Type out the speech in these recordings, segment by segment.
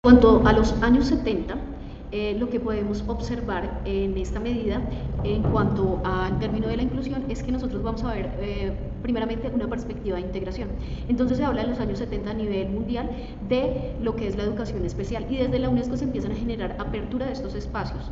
Cuanto a los años 70, lo que podemos observar en esta medida en cuanto al término de la inclusión es que nosotros vamos a ver primeramente una perspectiva de integración. Entonces se habla en los años 70 a nivel mundial de lo que es la educación especial y desde la UNESCO se empiezan a generar apertura de estos espacios,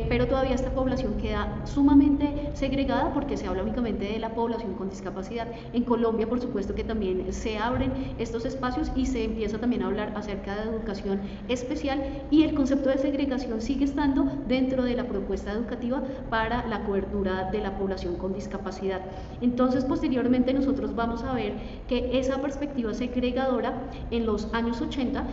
pero todavía esta población queda sumamente segregada porque se habla únicamente de la población con discapacidad. En Colombia, por supuesto que también se abren estos espacios y se empieza también a hablar acerca de educación especial y el concepto de segregación sigue estando dentro de la propuesta educativa para la cobertura de la población con discapacidad. Entonces, posteriormente nosotros vamos a ver que esa perspectiva segregadora en los años 80,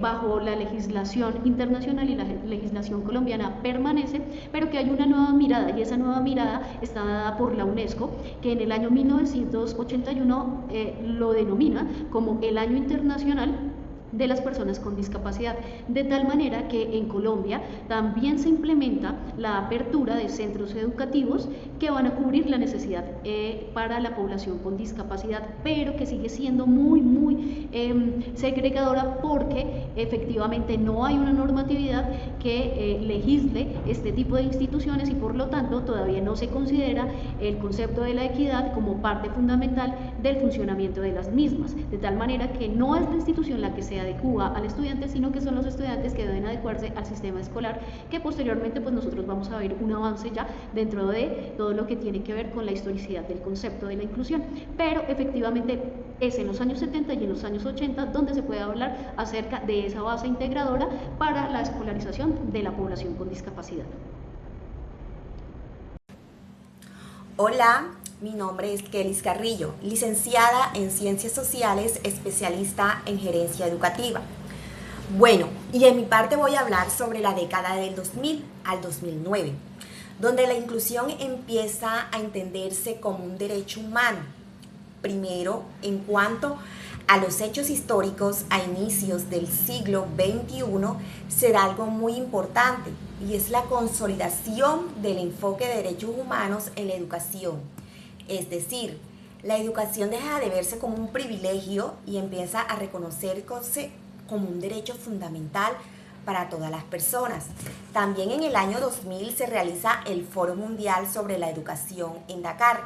bajo la legislación internacional y la legislación colombiana permanece, pero que hay una nueva mirada y esa nueva mirada está dada por la UNESCO, que en el año 1981 lo denomina como el Año Internacional de las personas con discapacidad, de tal manera que en Colombia también se implementa la apertura de centros educativos que van a cubrir la necesidad para la población con discapacidad, pero que sigue siendo muy segregadora porque efectivamente no hay una normatividad que legisle este tipo de instituciones y por lo tanto todavía no se considera el concepto de la equidad como parte fundamental del funcionamiento de las mismas, de tal manera que no es la institución la que se adecua al estudiante, sino que son los estudiantes que deben adecuarse al sistema escolar, que posteriormente pues nosotros vamos a ver un avance ya dentro de todo lo que tiene que ver con la historicidad del concepto de la inclusión, pero efectivamente es en los años 70 y en los años 80 donde se puede hablar acerca de esa base integradora para la escolarización de la población con discapacidad. Hola, mi nombre es Kelis Carrillo, licenciada en Ciencias Sociales, especialista en Gerencia Educativa. Bueno, y en mi parte voy a hablar sobre la década del 2000 al 2009, donde la inclusión empieza a entenderse como un derecho humano. Primero, en cuanto a los hechos históricos a inicios del siglo XXI, se da algo muy importante y es la consolidación del enfoque de derechos humanos en la educación. Es decir, la educación deja de verse como un privilegio y empieza a reconocerse como un derecho fundamental para todas las personas. También en el año 2000 se realiza el Foro Mundial sobre la Educación en Dakar,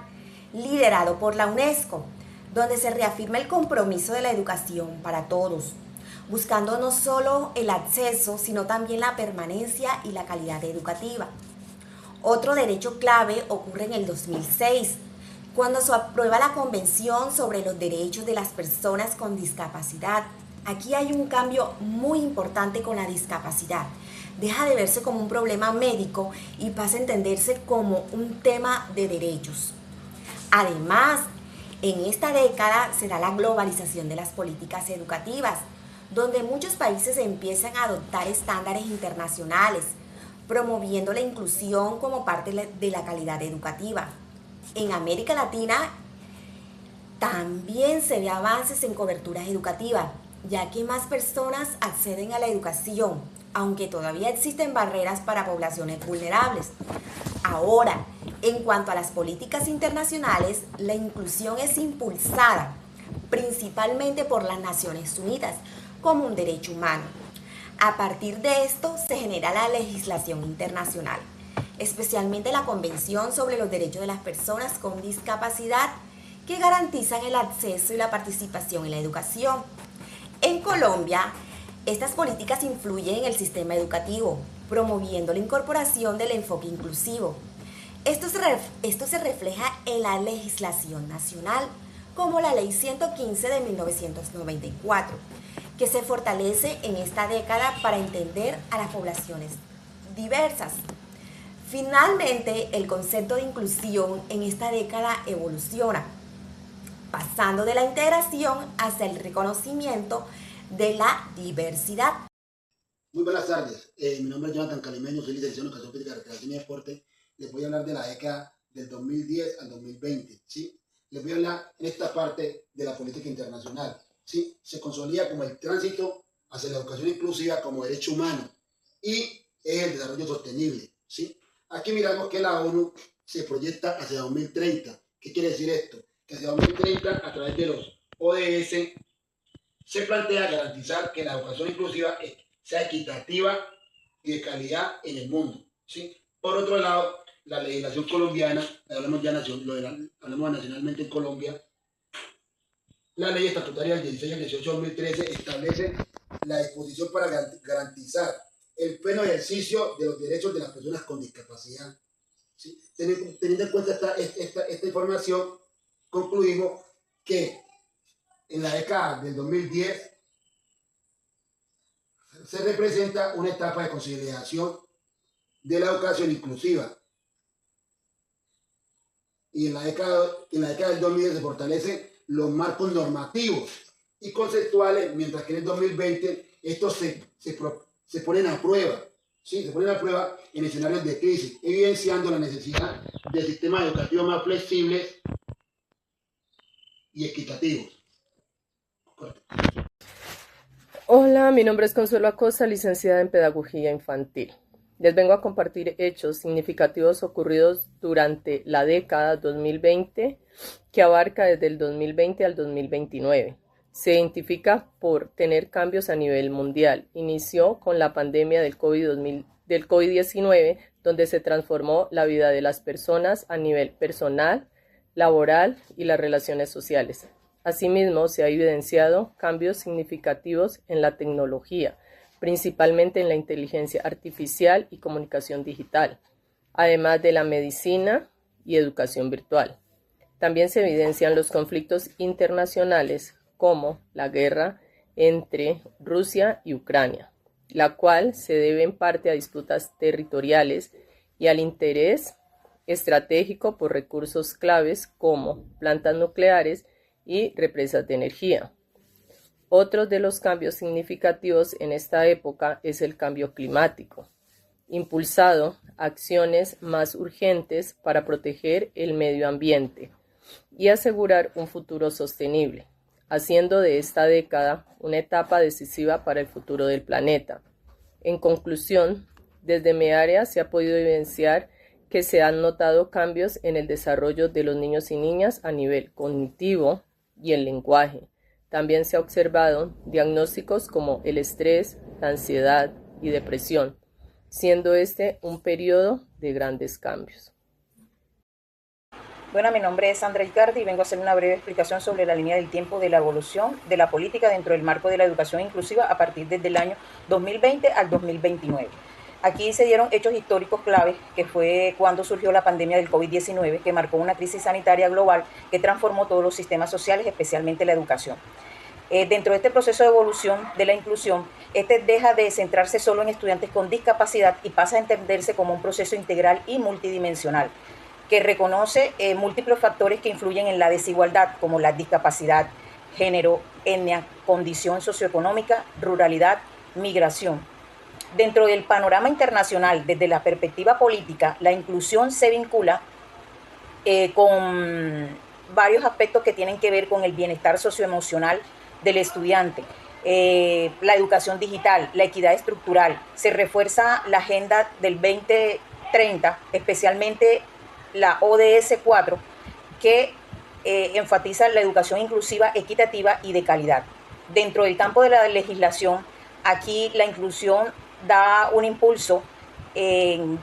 liderado por la UNESCO, donde se reafirma el compromiso de la educación para todos, buscando no solo el acceso, sino también la permanencia y la calidad educativa. Otro derecho clave ocurre en el 2006, cuando se aprueba la Convención sobre los Derechos de las Personas con Discapacidad. Aquí hay un cambio muy importante con la discapacidad. Deja de verse como un problema médico y pasa a entenderse como un tema de derechos. Además, en esta década se da la globalización de las políticas educativas, donde muchos países empiezan a adoptar estándares internacionales, promoviendo la inclusión como parte de la calidad educativa. En América Latina también se ve avances en coberturas educativas, ya que más personas acceden a la educación, aunque todavía existen barreras para poblaciones vulnerables. Ahora, en cuanto a las políticas internacionales, la inclusión es impulsada principalmente por las Naciones Unidas como un derecho humano. A partir de esto se genera la legislación internacional, especialmente la Convención sobre los Derechos de las Personas con Discapacidad, que garantizan el acceso y la participación en la educación. En Colombia, estas políticas influyen en el sistema educativo, promoviendo la incorporación del enfoque inclusivo. Esto se refleja en la legislación nacional, como la Ley 115 de 1994, que se fortalece en esta década para entender a las poblaciones diversas. Finalmente, el concepto de inclusión en esta década evoluciona, pasando de la integración hacia el reconocimiento de la diversidad. Muy buenas tardes, mi nombre es Jonathan Calimeño, soy licenciado en Educación Física, Recreación y Deporte. Les voy a hablar de la década del 2010 al 2020, ¿sí? Les voy a hablar en esta parte de la política internacional, ¿sí? Se consolida como el tránsito hacia la educación inclusiva como derecho humano y es el desarrollo sostenible, ¿sí? Aquí miramos que la ONU se proyecta hacia 2030. ¿Qué quiere decir esto? Que hacia 2030, a través de los ODS, se plantea garantizar que la educación inclusiva sea equitativa y de calidad en el mundo, ¿sí? Por otro lado, la legislación colombiana, hablamos nacionalmente en Colombia, la ley estatutaria del 16 al 18 de 2013 establece la disposición para garantizar el pleno ejercicio de los derechos de las personas con discapacidad. ¿Sí? Teniendo en cuenta esta información, concluimos que en la década del 2010 se representa una etapa de consolidación de la educación inclusiva. Y en la década del 2010 se fortalecen los marcos normativos y conceptuales, mientras que en el 2020 estos se ponen a prueba, ¿sí? Se ponen a prueba en escenarios de crisis, evidenciando la necesidad de sistemas educativos más flexibles y equitativos. Hola, mi nombre es Consuelo Acosta, licenciada en Pedagogía Infantil. Les vengo a compartir hechos significativos ocurridos durante la década 2020, que abarca desde el 2020 al 2029. Se identifica por tener cambios a nivel mundial. Inició con la pandemia del COVID-19, donde se transformó la vida de las personas a nivel personal, laboral y las relaciones sociales. Asimismo, se ha evidenciado cambios significativos en la tecnología, principalmente en la inteligencia artificial y comunicación digital, además de la medicina y educación virtual. También se evidencian los conflictos internacionales, como la guerra entre Rusia y Ucrania, la cual se debe en parte a disputas territoriales y al interés estratégico por recursos claves como plantas nucleares y represas de energía. Otro de los cambios significativos en esta época es el cambio climático, impulsado acciones más urgentes para proteger el medio ambiente y asegurar un futuro sostenible, haciendo de esta década una etapa decisiva para el futuro del planeta. En conclusión, desde mi área se ha podido evidenciar que se han notado cambios en el desarrollo de los niños y niñas a nivel cognitivo y el lenguaje. También se ha observado diagnósticos como el estrés, la ansiedad y depresión, siendo este un periodo de grandes cambios. Bueno, mi nombre es Sandra Icardi y vengo a hacer una breve explicación sobre la línea del tiempo de la evolución de la política dentro del marco de la educación inclusiva a partir desde el año 2020 al 2029. Aquí se dieron hechos históricos claves, que fue cuando surgió la pandemia del COVID-19, que marcó una crisis sanitaria global que transformó todos los sistemas sociales, especialmente la educación. Dentro de este proceso de evolución de la inclusión, deja de centrarse solo en estudiantes con discapacidad y pasa a entenderse como un proceso integral y multidimensional, que reconoce múltiples factores que influyen en la desigualdad, como la discapacidad, género, etnia, condición socioeconómica, ruralidad, migración. Dentro del panorama internacional, desde la perspectiva política, la inclusión se vincula con varios aspectos que tienen que ver con el bienestar socioemocional del estudiante, la educación digital, la equidad estructural. Se refuerza la agenda del 2030, especialmente la ODS 4, que enfatiza la educación inclusiva, equitativa y de calidad. Dentro del campo de la legislación, aquí la inclusión da un impulso en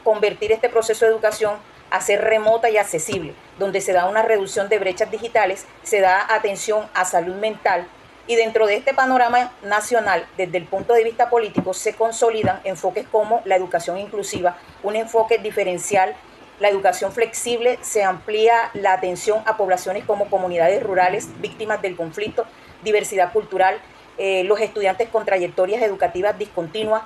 convertir este proceso de educación a ser remota y accesible, donde se da una reducción de brechas digitales, se da atención a salud mental, y dentro de este panorama nacional, desde el punto de vista político, se consolidan enfoques como la educación inclusiva, un enfoque diferencial, la educación flexible, se amplía la atención a poblaciones como comunidades rurales, víctimas del conflicto, diversidad cultural, los estudiantes con trayectorias educativas discontinuas,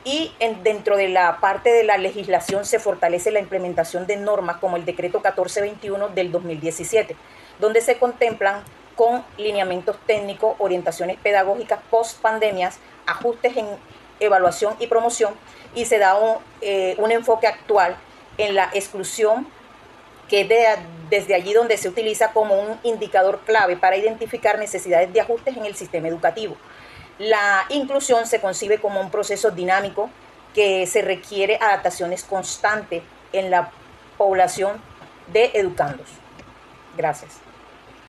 y dentro de la parte de la legislación se fortalece la implementación de normas como el decreto 1421 del 2017, donde se contemplan con lineamientos técnicos, orientaciones pedagógicas post pandemias, ajustes en evaluación y promoción, y se da un enfoque actual en la exclusión, que es desde allí donde se utiliza como un indicador clave para identificar necesidades de ajustes en el sistema educativo. La inclusión se concibe como un proceso dinámico que se requiere adaptaciones constantes en la población de educandos. Gracias.